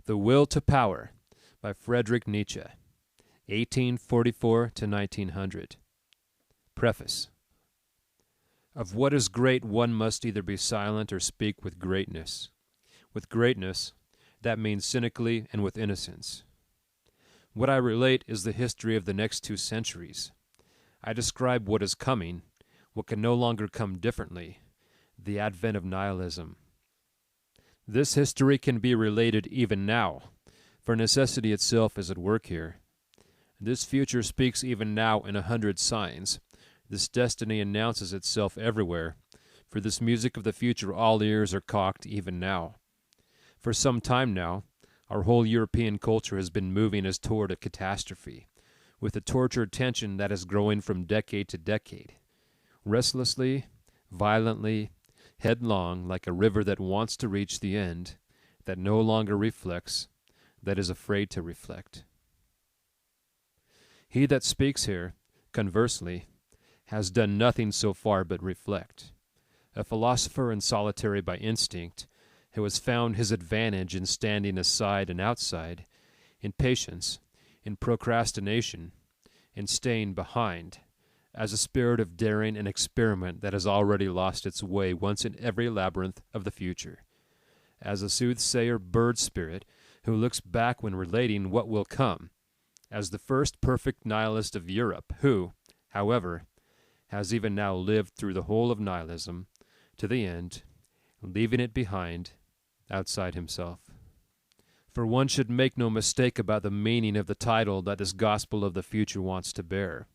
The Will to Power by Friedrich Nietzsche, 1844 to 1900. Preface. Of what is great one must either be silent or speak with greatness. With greatness, that means cynically and with innocence. What I relate is the history of the next 2 centuries. I describe what is coming, what can no longer come differently, the advent of nihilism. This history can be related even now, for necessity itself is at work here. This future speaks even now in 100 signs. This destiny announces itself everywhere. For this music of the future all ears are cocked even now. For some time now, our whole European culture has been moving us toward a catastrophe, with a tortured tension that is growing from decade to decade. Restlessly, violently, headlong, like a river that wants to reach the end, that no longer reflects, that is afraid to reflect. He that speaks here, conversely, has done nothing so far but reflect. A philosopher and solitary by instinct, who has found his advantage in standing aside and outside, in patience, in procrastination, in staying behind, as a spirit of daring and experiment that has already lost its way once in every labyrinth of the future, as a soothsayer bird spirit who looks back when relating what will come, as the first perfect nihilist of Europe, who, however, has even now lived through the whole of nihilism, to the end, leaving it behind, outside himself. For one should make no mistake about the meaning of the title that this gospel of the future wants to bear.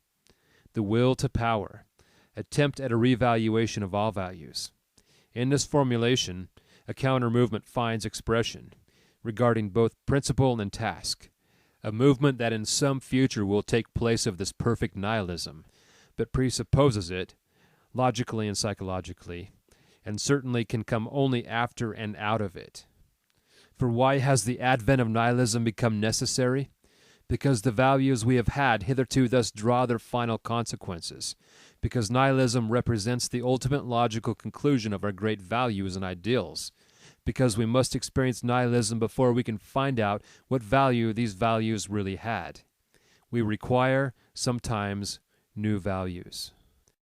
The will to power, attempt at a revaluation of all values. In this formulation, a counter-movement finds expression, regarding both principle and task, a movement that in some future will take place of this perfect nihilism, but presupposes it, logically and psychologically, and certainly can come only after and out of it. For why has the advent of nihilism become necessary? Because the values we have had hitherto thus draw their final consequences, because nihilism represents the ultimate logical conclusion of our great values and ideals, because we must experience nihilism before we can find out what value these values really had. We require, sometimes, new values.